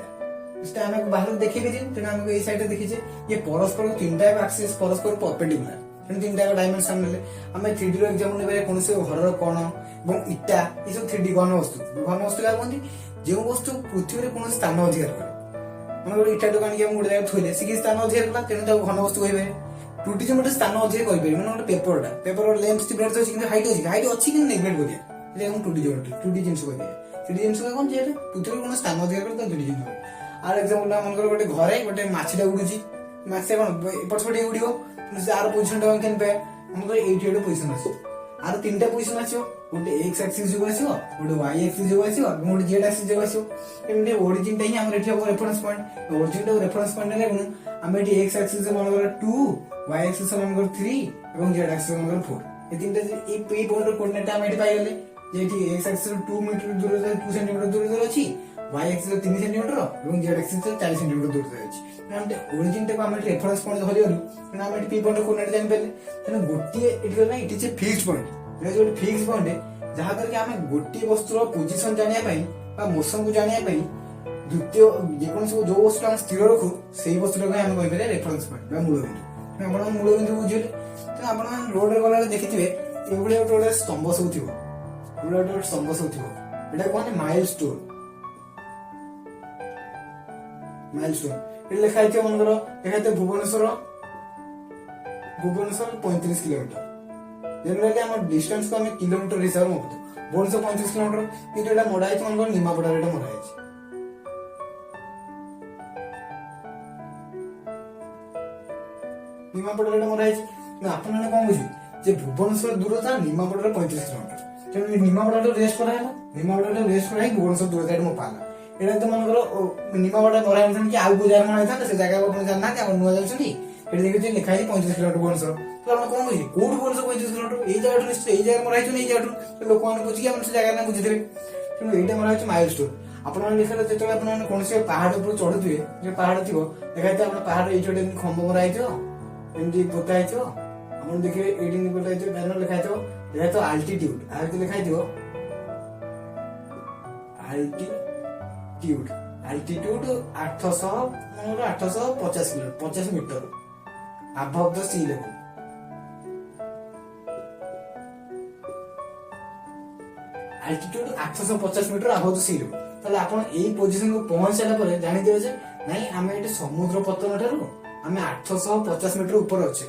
इसटा हमें बाहर देखि के दिन हमको ए साइड देखि जे ये परस्पर तीनटा एक्सिस परस्पर परपेंडिकुलर तेन तीनटा डायमेंशन ले हमें 3D रो एग्जांपल नेबे कोनसे घर रो कोण एवं इटा ए सब 3D घन वस्तु का कोनती जे वस्तु पृथ्वी रे कोन स्थान अधिकार करे मन इटा दुकान के हम गुडे जगह थोइले सिकी स्थान अधिकार कला तेन त घन वस्तु होइबे 2D जे मते स्थान अधिकार करि पे मन पेपर लेंथ ब्रेड्थ अछि कि हाइट अछि कि नेग्लेक्ट करिया जे हम 2D ज्योमेट्री 2D जिंस करिया 3D जिंस का कोन जे पृथ्वी रे कोन स्थान अधिकार करे त 2D जिंस आर एग्जांपल ना मन गोटे घरे गोटे माछीटा उडुची माछी कोन एपट छोटे उडियो आर पोजीशन टा केन पे हमको 88 पोजीशन आछो आर तीनटा पोजीशन आछो गोटे x एक्सिस जो आछो गोटे y एक्सिस जो आछो गोटे z एक्सिस जो आछो एमने ओरिजिन टा ही हमर एठी रेफरेंस पॉइंट ओरिजिन टा रेफरेंस पॉइंट ले गुण हम एठी x एक्सिस मन कर 2 y एक्सिस मन कर 3 एवं z एक्सिस मन कर 4 ए तीनटा ए पॉइंट कोऑर्डिनेट हम एठी पाइ गेले जेठी x एक्सिस 2 मीटर दूर 2 सेंटीमीटर दूर अछि y एक्सिस 3 सेंटीमीटर एवं z एक्सिस 4 सेंटीमीटर दूर अछि हमते ओरिजिन टा को हम रेफरेंस पॉइंट धरि गलु हम एटी पी पॉइंट कोऑर्डिनेट जानि पले तने गोटिए एटी ना it is a fixed point ଗୋଟେ ଫିକ୍ସ ପଏଣ୍ଟ ଯାହା ଦ୍ୱାରା କି ଆମେ ଗୋଟିଏ ବସ୍ତୁର ପୋଜିସନ ଜାଣିବା ପାଇଁ ବା ମୋସନ କୁ ଜାଣିବା ପାଇଁ ଦ୍ୱିତୀୟ ଯେକୌଣସି ଯୋଉ ବସ୍ତୁ ଆମେ ସ୍ଥିର ରଖୁ ସେଇ ବସ୍ତୁଟାକୁ ଆମେ କହିପାରିବା ରେଫରେନ୍ସ ପଏଣ୍ଟ ବା ମୂଳବିନ୍ଦୁ। ଆପଣ ମୂଳବିନ୍ଦୁ ବୁଝିଲେ ତେଣୁ ଆପଣ ରୋଡରେ ଗଲାବେଳେ ଦେଖିଥିବେ ଏଇଭଳିଆ ଗୋଟେ ସ୍ତମ୍ଭ ସବୁ ଥିବ, ଗୋଟେ ସ୍ତମ୍ଭ ସବୁ ଥିବ, ଏଟା କୁହନ୍ତି ମାଇଲ ଷ୍ଟୋନ। ମାଇଲ ଷ୍ଟୋନ ଏଠି ଲେଖା ହେଇଥିବ ମନେକର ଲେଖା ହେଇଥିବ ଭୁବନେଶ୍ୱର 35 କିଲୋମିଟର। ଜେନେରାଲି ଆମ ଡିଷ୍ଟାନ୍ସ କୁ ଆମେ କିଲୋମିଟର ହିସାବରେ ମଗୁଛୁ। ଭୁବନେଶ୍ୱର 35 କିଲୋମିଟର, କିନ୍ତୁ ଏଟା ମଡା ହେଇଛି ମନେକର ନିମାପଡାରେ ଏଟା ମଡା ହେଇଛି। ନିମାପଡାରେ ଏଟା ମରା ହେଇଛି। ଆପଣ ମାନେ କଣ ବୁଝିବେ ଯେ ଭୁବନେଶ୍ୱର ଦୂରତା ନିମାପଡାରେ 35 କିଲୋମିଟର। ତେଣୁ ନିମାପଡାଠୁ ରେଷ୍ଟ କରାହେଲା, ନିମାପଡାଠୁ ରେଷ୍ଟ କରାହେଇ ଭୁବନେଶ୍ୱର ଦୂରତା ଏଠି ମପା ହେଲା। ଏଇଟା ତ ମନେକର ନିମାପଡା ମରା ହେଇଥାନ୍ତି କି ଆଉ କୋଉ ଜାଗାରେ ମରା ହେଇଥାନ୍ତା, ସେ ଜାଗାକୁ ଆପଣ ଜାଣିନାହାନ୍ତି, ଆପଣ ନୂଆ ଯାଉଛନ୍ତି, ଏଠି ଦେଖିବେ ଲେଖା ହେଇଛି 35 କିଲୋମିଟର ଭୁବନେଶ୍ୱର। ତ ଆପଣ କଣ ବୁଝିବେ କୋଉଠୁ ଭୁବନେଶ୍ୱର 35 କିଲୋମିଟର, ଏଇ ଜାଗାଠୁ ନିଶ୍ଚିତ ଏଇ ଜାଗାରେ ମରା ହେଇଛି, ଏଇ ଜାଗାଠୁ ଲୋକମାନେ ବୁଝିକି ଆପଣ ସେ ଜାଗା ନା ବୁଝିଥିବେ। ତେଣୁ ଏଇଟା ମରା ହେଇଛି ମାଇଲ ଷ୍ଟୋନ। ଆପଣମାନେ ଦେଖିଲେ ଯେତେବେଳେ ଆପଣ କୌଣସି ପାହାଡ ଉପରୁ ଚଢୁଥିବେ, ଯେ ପାହାଡ ଥିବ ଲେଖା ହେଇଥିବ ଆପଣ ପାହାଡ ଏଇଠି ଗୋଟେ ଖମ୍ବ ମରା ହେଇଥିବ, ଏମିତି ପୋତା ହେଇଥିବ, ଆପଣ ଦେଖିବେ ଏଇଠି ପୋତା ହେଇଥିବ, ଲେଖା ହେଇଥିବ ଆଲ୍ଟିଟ୍ୟୁଡ, ଲେଖା ହେଇଥିବ altitude 850 metre above the sea level। Altitude 850 metre above the sea level। ତାହେଲେ ଆପଣ ଏଇ ପୋଜିସନ କୁ ପହଞ୍ଚି ସାରିଲା ପରେ ଜାଣିଦେବେ ଯେ ନାଇଁ ଆମେ ଏଠି ସମୁଦ୍ର ପତନ ଠାରୁ ଆମେ 850 ମିଟର ଉପରେ ଅଛେ,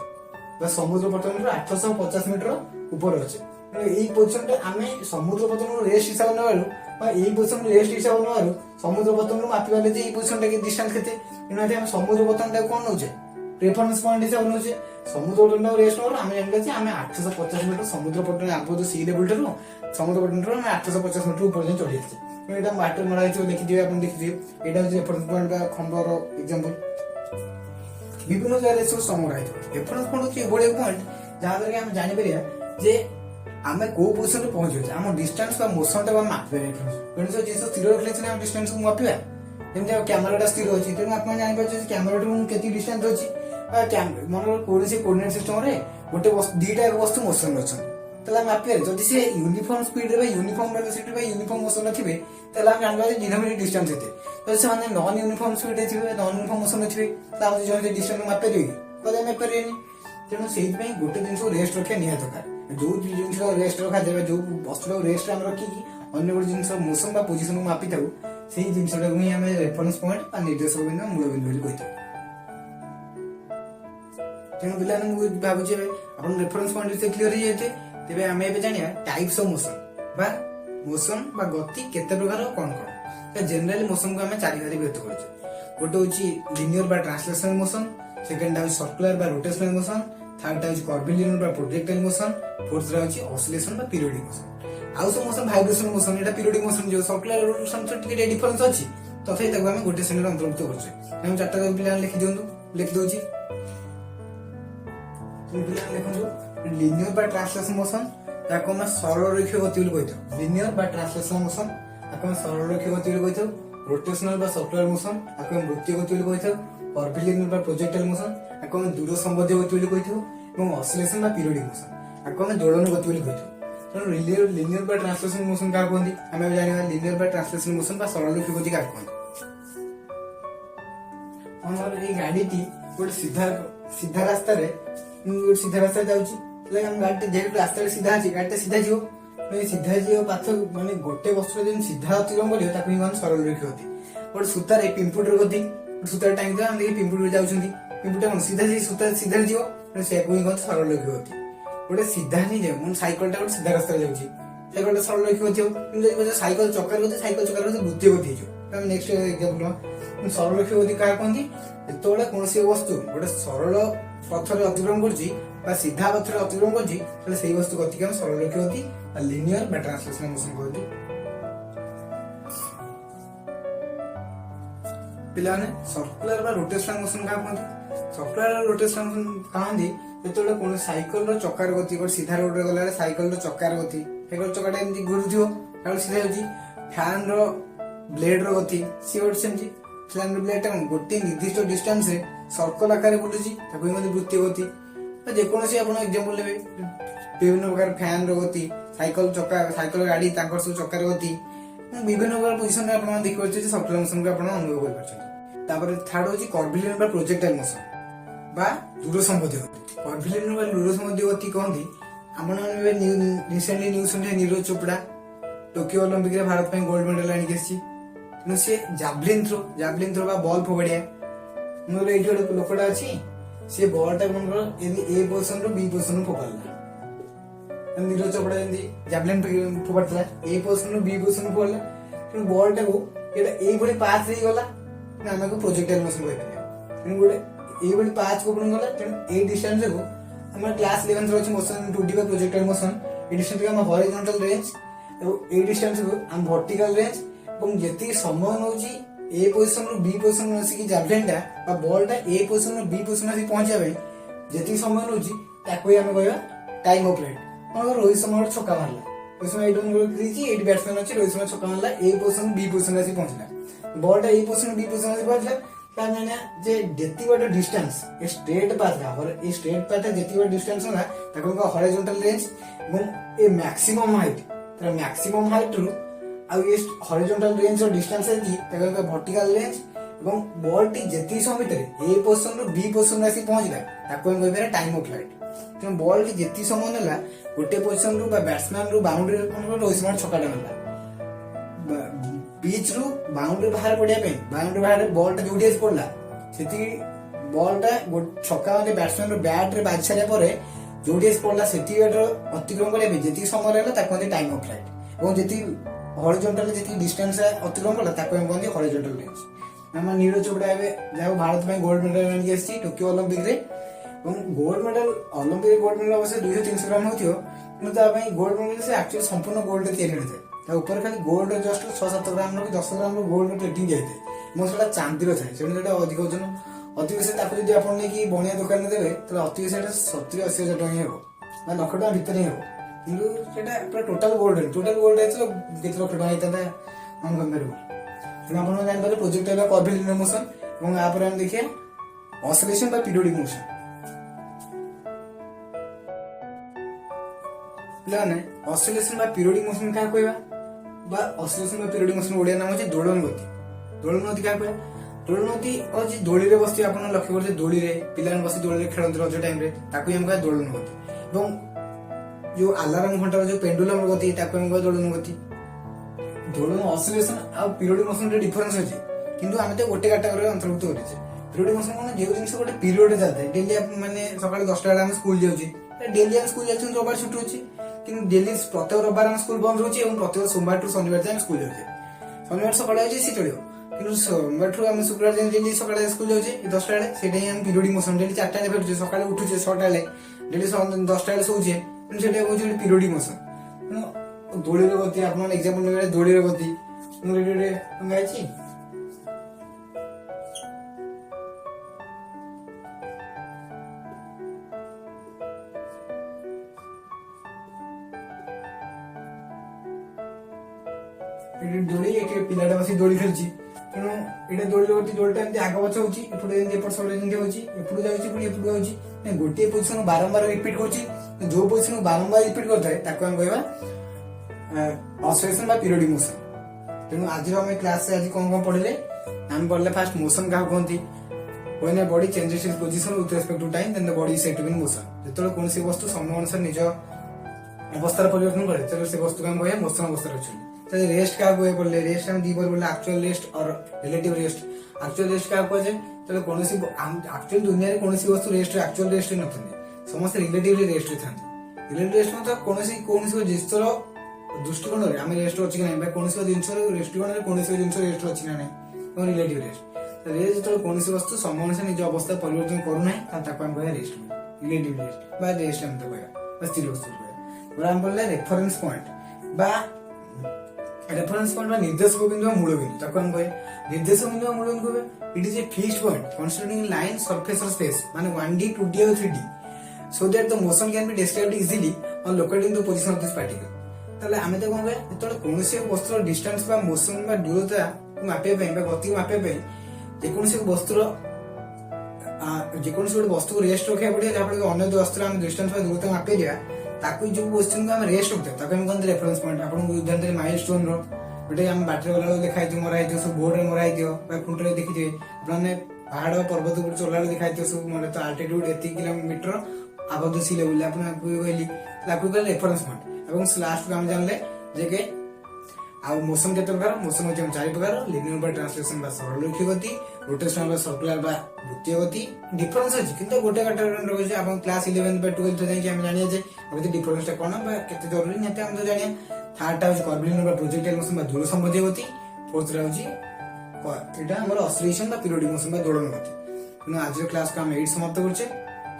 ବା ସମୁଦ୍ର ପତନ ଠାରୁ 850 ମିଟର ଉପରେ ଅଛେ। ଏଇ ପୋଜିସନ ଟା ଆମେ ସମୁଦ୍ର ପତନ ରେଷ୍ଟ ହିସାବରେ ନେବାରୁ ବା ଏଇ ପୋଜିସନ ରେଷ୍ଟ ହିସାବରେ ନେବାରୁ ସମୁଦ୍ର ପତନରୁ ମାପିପାରିଲେ ଯେ ଏଇ ପୋଜିସନ ଟା ଡିଷ୍ଟାନ୍ସ କେତେ। ତେଣୁ ଆମେ ସମୁଦ୍ର ପତନ ଟାକୁ କଣ ନଉଛେ ରେଫରେନ୍ସ ପଏଣ୍ଟ ହିସାବରେ ନଉଛେ। ସମୁଦ୍ର ପତନ ଟାକୁ ରେଷ୍ଟ ନେବାରୁ ଆମେ ଜାଣିଲେ ଯେ ଆମେ 850 ମିଟର ସମୁଦ୍ର ପତନ above the sea level ଠାରୁ ସମୁଦ୍ର ପତନ ଠାରୁ ଆମେ 850 ମିଟର ଉପରେ ଯାଇ ଚଢି ଆସିଛେ। ଏଇଟା ବାଟରେ ମରା ହେଇଥିବ, ଦେଖିଥିବେ ଆପଣ ଦେଖିଥିବେ, ଏଇଟା ହଉଛି ରେଫରେନ୍ସ ପଏଣ୍ଟ ବା ଖମ୍ବର ଏକ୍ସାମ୍ପଲ। ବିଭିନ୍ନ ଜାଗାରେ ସବୁ ସମରା ହେଇଥିବ। ରେଫରେନ୍ସ ପଏଣ୍ଟ ହଉଛି ଏଭଳି ଏକ ପଏଣ୍ଟ ଯାହାଦ୍ୱାରା କି ଆମେ ଜାଣିପାରିବା ଯେ ଆମେ କୋଉ ପୋଜିସନରେ ପହଞ୍ଚିଛେ, ଆମ ଡିଷ୍ଟାନ୍ସ ବା ମୋସନ ଟା ମାପିପାରିବା। କୌଣସି ଜିନିଷ ସ୍ଥିର ରଖିଲେ ସିନା ଆମେ ଡିଷ୍ଟାନ୍ସକୁ ମାପିବା। ଯେମିତି କ୍ୟାମେରାଟା ସ୍ଥିର ଅଛି, ତେଣୁ ଆପଣ ଜାଣିପାରୁଛନ୍ତି ଯେ କ୍ୟାମେରାଠୁ ମୁଁ କେତିକି ଡିଷ୍ଟାନ୍ସ ଅଛି। ମନେକର କୌଣସି କୋଅର୍ଡିନେଟ ସିଷ୍ଟମରେ ଗୋଟେ ଦିଟା ବସ୍ତୁ ମୋସନରେ ଅଛନ୍ତି, ତାହେଲେ ଆମେ ମାପିପାରିବା। ଯଦି ସେ ୟୁନିଫର୍ମ ସ୍ପିଡରେ ବା ୟୁନିଫର୍ମ ଭେଲୋସିଟି ବା ୟୁନିଫର୍ମ ମୋସନରେ ଥିବେ, ତାହେଲେ ଆମେ ଜାଣିପାରିବା ଯେ ଡିନୋମିନେଟର ଡିଷ୍ଟାନ୍ସ ଏତେ। ଯଦି ସେମାନେ ନନ୍ ୟୁନିଫର୍ମ ସ୍ପିଡରେ ଥିବେ, ନନ୍ ୟୁନିଫର୍ମ ମୋସନରେ ଥିବେ, ତାହେଲେ ଆମେ ଜଣେ ଡିଷ୍ଟାନ୍ସ ମାପିପାରିବେ କି? କହିଲେ ମାପିପାରିବେନି। ତେଣୁ ସେଇଥିପାଇଁ ଗୋଟେ ଜିନିଷକୁ ରେଷ୍ଟ ରଖିବା ନିହାତି ଦରକାର। ଯୋଉ ଜିନିଷ ରେଷ୍ଟ ରଖାଯାଏ, ଯୋଉ ବସ୍ତୁଟାକୁ ରେଷ୍ଟ ଆମେ ରଖିକି ଅନ୍ୟ ଗୋଟେ ଜିନିଷ ମୋସନ ବା ପୋଜିସନକୁ ମାପିଥାଉ, ସେଇ ଜିନିଷଟାକୁ ହିଁ ଆମେ ରେଫରେନ୍ସ ପଏଣ୍ଟ ବା ନିର୍ଦ୍ଦେଶକ ବିନ୍ଦୁ ମୂଳବିନ୍ଦୁ ବୋଲି କହିଥାଉ। ତେଣୁ ପିଲାମାନେ ମୁଁ ଭାବୁଛି ଏବେ ଆପଣ ରେଫରେନ୍ସ ପଏଣ୍ଟ ବିଷୟରେ କ୍ଲିୟର ହେଇଯାଇଥିବେ। ତେବେ ଆମେ ଏବେ ଜାଣିବା ଟାଇପ୍ସ ଅଫ ମୋସନ ବା ଗତି କେତେ ପ୍ରକାର କଣ କଣ। ଜେନେରାଲି ମୋସନକୁ ଆମେ ଚାରି ଭାଗରେ ବିଭକ୍ତ କରୁଛେ। ଗୋଟେ ହଉଛି ଲିନିୟର ବା ଟ୍ରାନ୍ସଲେସନାଲ ମୋସନ, ସେକେଣ୍ଡ ଟା ହଉଛି ସର୍କୁଲାର ବା ରୋଟେସନାଲ ମୋସନ, थर्ड टा होची कर्विलिनियर बा प्रोजेक्टाइल मोशन, फोर्थ रा होची ऑसिलेशन बा पीरियोडिक मोशन। आउ सब मोशन वाइब्रेशन मोशन, एटा पीरियोडिक मोशन जो सर्कुलर रोटेशन से टिके डिफरेंस अछि, तथापि ताको हम गोटे श्रेणी अंतर्भुक्त करछे। हम चारटा पिला लिखि दियंतु, लिखि दोछि तुम पिला लिखंतु लिनियर बा ट्रांसलेशन मोशन, ताको हम सरल रेखीय गति बोली कहितो। लिनियर बा ट्रांसलेशन मोशन ताको हम सरल रेखीय गति बोली कहितो। रोटेशनल बा सर्कुलर मोशन ताको हम वृत्तीय गति बोली कहितो। कर्विलिनियर बा प्रोजेक्टाइल मोशन ताको हम दूर संबंधी गति बोली कहितो। এবং অসিলেশন বা পিরিয়ডিক মোশন তাকে আমি দোলন গতি বলি কইছো। তেଣୁ লিনিୟର বা ଟ୍ରାନ୍ସଲେସନ ମୋସନ କାହା କୁହନ୍ତି? ଆମେ ଜାଣିବା লিনিୟର বা ଟ୍ରାନ୍ସଲେସନ ମୋସନ ବା ସରଳ ରେଖୀୟ ଗତି କାହା କୁହନ୍ତି। ଆମର ଏଇ ଗାଡିଟି ଗୋଟେ ସିଧା ରାସ୍ତାରେ ଯାଉଛି, ହେଲେ ଆମ ଗାଡିଟି ଯେହେତୁ ରାସ୍ତାରେ ସିଧା ଅଛି, ଗାଡିଟା ସିଧା ଯିବ। ସିଧା ଯିବ ପାଥ ମାନେ ଗୋଟେ ବସ୍ତୁରେ ଯେମିତି ସିଧା ଅତିକ୍ରମ କରିବ ତାକୁ ହିଁ କହନ୍ତି ସରଳ ରେଖୀୟ ଗତି। ଗୋଟେ ସୂତାରେ ପିମ୍ପୁଡ଼ିର ଗତି, ଗୋଟେ ସୂତାରେ ଟାଙ୍ଗିଦେବା ଆମେ ଦେଖି ପିମ୍ପୁଡ଼ି ଯାଉଛନ୍ତି, ପିମ୍ପୁଡ଼ିଟା କଣ ସିଧା ସୂତାରେ ସିଧାରେ ଯିବ, ସେଇକୁ ହିଁ କହନ୍ତି ସରଳ ରେଖୀୟ ଗତି। ଗୋଟେ ସିଧା ହିଁ ଯାଉ, ମାନେ ସାଇକେଲଟା ଗୋଟେ ସିଧା ରାସ୍ତାରେ ଯାଉଛି, ସାଇକେଲଟା ସରଳ ରେଖୀୟ ଗତି ହବ। କିନ୍ତୁ ଯଦି ସାଇକେଲ ଚକାର ଗତି ବୃତ୍ତୀୟ ଗତି ହେଇଯିବ। ଆମେ ନେକ୍ସଟ ଏକ୍ସାମ୍ପଲ ସରଳ ରେଖୀୟ ଗତି କାହା କୁହନ୍ତି? ଯେତେବେଳେ କୌଣସି ବସ୍ତୁ ଗୋଟେ ସରଳ ପଥରେ ଅତିକ୍ରମ କରୁଛି ବା ସିଧା ପଥରେ ଅତିକ୍ରମ କରୁଛି, ତାହେଲେ ସେଇ ବସ୍ତୁ ଗତିକୁ ଆମେ ସରଳ ରେଖୀୟ ଗତି ବା ଲିନିୟର ବା ଟ୍ରାନ୍ସଲେସନାଲ ମୋସନ କୁହନ୍ତି। ପିଲାମାନେ ସର୍କୁଲାର ବା ରୋଟେସନାଲ ମୋସନ କାହା କୁହନ୍ତି? ସର୍କୁଲାର ରୋଟେସନାଲ ମୋସନ କହନ୍ତି ଯେତେବେଳେ କୌଣସି ସାଇକେଲର ଚକାର ଗତି ଗୋଟେ ସିଧା ରୋଡରେ ଗଲାବେଳେ ସାଇକେଲର ଚକାର ଗତି, ସାଇକେଲ ଚକାଟା ଏମିତି ଘୁରୁଥିବ ତାପରେ ସିଧା ଯାଉଛି। ଫ୍ୟାନର ବ୍ଲେଡର ଗତି ସିଏ ଗୋଟେ ସେମିତି, ଫ୍ୟାନର ବ୍ଲେଡଟା ଗୋଟେ ନିର୍ଦ୍ଦିଷ୍ଟ ଡିଷ୍ଟାନ୍ସରେ ସର୍କଲ ଆକାରରେ ବୁଲୁଛି, ତାକୁ ହିଁ ବୃତ୍ତୀୟ ଗତି। ଯେକୌଣସି ଆପଣ ଏକ୍ସାମ୍ପଲ ନେବେ, विभिन्न प्रकार फैन गति साइकिल गाड़ी सब चक्कर गति विभिन्न प्रकार पोजिशन आप देखिए सर्कुलर मोशन को अनुभव कर थर्ड हूँ कर्भिलियन प्रोजेक्टाइल मोशन बा दूर संबंधी गति कर्भिलियन दूर संबंधी गति कहती आप रिसेंटली न्यूज सुनिए नीरज चोपड़ा टोकियो ओलंपिक रे भारत गोल्ड मेडल आनिक तेणु सी जावलिन थ्रो बा बॉल फोबाड़िया मोर ये गोटे लोकटा अच्छी सी बॉल टा कौन कर ए पोजिशन रु बी पोजिशन फोपाड़ा नीरज चोपड़ा जमी जावलिन फोपाड़ा ए पोजिशन रु बी पोजिशन फोपाड़ा तेणु बॉल टा को ये पाथ रे गला आम को प्रोजेक्टाइल मोशन कह तेणु गोटे ये पाथ को गला तेणु ए डिस्टेंस को आम क्लास 11 अच्छी मोशन 2D बा प्रोजेक्टाइल मोशन ए डिस्टेंस को हॉरिजॉन्टल रेंज ए डिस्टेंस को हम वर्टिकल रेंज और जी समय नौ ए पोजिशन रु बी पोजिशन आसिक जावलिन टा बॉल टा ए पोजिशन रु बी पोजिशन आसिक पहुंचा जी समय नौ आम कह टाइम ऑफ फ्लाइट मन रोहित शर्मा छक्का मारला रोहित शर्मा बैट्समैन अच्छी रोहित शर्मा छक्का मारला ए पोजिशन बी पोजिशन आसिक पहुंचला बॉल टा ए पोजिशन बी पोजिशन आसिक पहुंचला जेती बड़ distance straight path straight path जेती बड़ डिस्टेंस होला हॉरिजॉन्टल रेंज और ए मैक्सिमम हाइट रु हॉरिजॉन्टल रेंज और डिस्टेंस वर्टिकल रेंज और बॉल टी जेती समय भितर ए पोजिशन रु बी पोजिशन आसिक पहुंचला टाइम ऑफ फ्लाइट तेणु बॉल टी जेती समय नेला गोटे पोजिशन रु बैट्समैन रु बाउंड्री रोहित शर्मा छक्का मारला पिच रु बाउंड्री बाहर पड़िया बाउंड्री बाहर बॉल टा जोड़ी पड़ला से बॉल टा छक्का मारे बैट्समैन रु बैट रे बाजी सारा पर जोड़ी पड़ला से अतिक्रम करने जी समय रहा टाइम ऑफ फ्लाइट और जी हॉरिजॉन्टल जी डिस्टेंस अतिक्रम कला कहते हॉरिजॉन्टल रेंज आम नीरज चोपड़ा जहाँ भारत में गोल्ड मेडल आनी टोकियो ओलंपिक रे gold medal Olympic gold medal अवश्य 200-300 ग्राम हो गोल्ड मेडल से एक्चुअली संपूर्ण गोल्ड तैयारी होता है खाली गोल्ड जस्ट 6-7 ग्राम कि 10 ग्राम गोल्ड प्लेटिंग जाए मोटा चांदी था से अधिक ओजन अति बेसी जब आप बनिया दुकान देवे तो अति बेसी 70-80 हजार टଙ୍କା हम 1 लाख टଙ୍କା भितर ही हम कि टोटाल गोल्ड है तो केत लक्ष टଙ୍କା होता है अनकम्पेरेबल आप जानते प्रोजेक्टाइल कर्भिलियन मोशन और आप देखिए ऑसिलेशन बा पीरियोडिक मोशन पे ऑसिलेशन बा पीरियोडिक मोशन क्या कहवा ऑसिलेशन बा पीरियोडिक मोशन ओडिया नाम है दोलन गति क्या कहवा दोलन गति और दोली रे बस आप लक्ष्य करते दोली रे पिला बस दोली खेलते रज टाइम दोलन गति और जो अलार्म घंटार जो पेंडुलम गति दोलन गति दोलन ऑसिलेशन आ पीरियोडिक मोशन डिफरेंस अच्छी किंतु आम तो गोटे कैटेगरी अंतर्भुक्त करें पीरियोडिक मोशन कौन जो जिन गोटे पीरियड चलता है डेली मैंने सकाल 10टा बेले आम स्कूल जाऊँचे डेली आम स्कूल जाऊँ रविवार छुट्टी होची कि डेली प्रत्येक रविवार आम स्कूल बंद रोचे और प्रत्येक सोमवार टू शनिवार जाए स्कूल जाऊँचे शनिवार सकाल सी चलो कि सोमवार ठू आम शुक्रवार जाए डेली सकाल स्कूल जाऊँचे 10टा बेले से पीरियोडिक मोशन डेली 4टा बेले फेरुचे सकाल उठुचे 6टा बेले डेली 10टा बेले शोचे से पीरियोडिक मोशन दोली गति आप एग्जाम्पल दोली गति गाई दोली पिलाटा बस दोली खेलुची तेणु ये दोली गति दोलटा आग पछ होची एपट सब एपटू जाऊँगी गोटे पोजिशन बारंबार रिपीट होची जो पोजिशन बारंबार रिपीट करता है कहवा ऑसिलेशन बा पीरियोडिक मोशन तेणु आज आम क्लास से आज कौन पढ़ले आम पढ़ले फास्ट मोशन क्या कहते when a body changes its position with respect to time then the body is said to be in motion जेतले कोनसी वस्तु समय अनुसार निज अवस्था परिवर्तन करे तो से वस्तु का कहे मोशन अवस्था अछि तो रेस्ट का कोए बोले रेस्ट हम दी बार बोले एक्चुअल रेस्ट और रिलेटिव रेस्ट एक्चुअल रेस्ट का कोए तो कोनसी एक्चुअल दुनिया रे कोनसी वस्तु रेस्ट एक्चुअल रेस्ट नथि समस्त रिलेटिवली रेस्ट थांती रिलेटिव रेस्ट मतलब कोनसी जिसर दृष्टिकोण रे हम रेस्ट अछि कि नै कोनसी जिंस दृष्टिकोण रे कोनसी जिंस रेस्ट अछि ना नै रिलेटिव रेस्ट रेस्ट जो कौन वस्तु समय अनुसार निज अवस्था परिवर्तन करूना रेस्ट रिलेटिव रेस्ट रेस्ट हम तो स्थिर वस्तु आम बोलते रेफरेन्स पॉइंट रेफरेन्स पॉइंट निर्देशक बिंदु मूल बिंदु ताको कहे निर्देशक बिंदु मूल बिंदु कहे it is a fixed point considering line surface और स्पेस माने 1D 2D और 3D so that the motion can be described easily or located in the position of this particle ताले आमे तो कोन कहे जेतले कोनोसी वस्तुर डिस्टेंस बा मोशन बा दूरता मापे पे बा गति मापे पे जेकोसी वस्तुर जेकोसी गोटे वस्तु को रेस्ट रखा पड़े जहाँ अन्य वस्तु डिस्टेंस दूरता मापे दिया ତାକୁ ଯୋଉ କ୍ୱେଶ୍ଚନ କୁ ଆମେ ରେଷ୍ଟ ରଖିଥିବା ତାକୁ ଆମେ କହନ୍ତି ରେଫରେନ୍ସ ପଏଣ୍ଟ। ଆପଣଙ୍କୁ ଉଦାହରଣ ଦେଲେ ମାଇଲଷ୍ଟୋନ ର ଗୋଟେ ଆମେ ବାଟରେ ଗଲାବେଳେ ଦେଖା ହେଇଥିବ ମରା ହେଇଥିବ ସବୁ ବୋର୍ଡରେ ମରା ହେଇଥିବ ବା ଖୁଣ୍ଟରେ ଦେଖିଥିବେ ଆପଣମାନେ ପାହାଡ ପର୍ବତ ଉପରେ ଚଲାବେଳେ ଦେଖା ହେଇଥିବ ସବୁ ମାନେ ତ ଆଲ୍ଟିଟ୍ୟୁଡ ଏତିକି କିଲୋମିଟର ଆବଦ୍ଧ ସି ଲେବୁଲ ଆପଣ କହିଲି ତାକୁ କହିଲେ ରେଫରେନ୍ସ ପଏଣ୍ଟ। ଏବଂ ଲାଷ୍ଟ କୁ ଆମେ ଜାଣିଲେ ଯେ କି ଆଉ ମୋସନ କେତେ ପ୍ରକାର ମୋସନ ହଉଛି 4 ପ୍ରକାର ଲିନିୟର ବା ଟ୍ରାନ୍ସଲେସନ ବା ସରଳରୈଖିକ ଗତି ରୋଟେସନାଲ ବା ସର୍କୁଲାର ବା ବୃତ୍ତୀୟ ଗତି ଡିଫରେନ୍ସ ଅଛି କିନ୍ତୁ ଗୋଟେ କାଟାଗୋରୀ ରହୁଛି ଆପଣ କ୍ଲାସ 11 ବା 12 ଯାଇକି ଆମେ ଜାଣିବା ଯେ ଏମିତି ଡିଫରେନ୍ସ ଟା କଣ ବା କେତେ ଜରୁରୀ ନିହାତି ଆମେ ତ ଜାଣିବା। ଥାର୍ଡ ଟା ହଉଛି କର୍ଭିଲିନିୟର ବା ପ୍ରୋଜେକ୍ଟାଇଲ ମୋସନ ବା ଦୂର ସମ୍ବନ୍ଧୀୟ ଗତି। ଫୋର୍ଥ ଟା ହଉଛି ଏଇଟା ଆମର ଅସିଲେସନ ବା ପିରିୟଡିକ ମୋସନ ବା ଦୋଳନ ଗତି। ତେଣୁ ଆଜିର କ୍ଲାସକୁ ଆମେ ଏଇଠି ସମାପ୍ତ କରୁଛେ।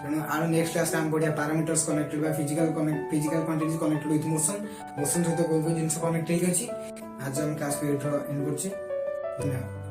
ତେଣୁ ଆର ନେକ୍ସଟ କ୍ଲାସରେ ଆମେ ପଢିବା ପାରାମିଟର୍ସ କନେକ୍ଟେଡ ବା physical quantities connected with motion motion ସହିତ କୋଉ କୋଉ ଜିନିଷ କନେକ୍ଟ ହେଇକି ଅଛି। ଆଜି ଆମେ କ୍ଲାସକୁ ଏଇଠି ଏଣ୍ଡ କରୁଛେ। ଧନ୍ୟବାଦ।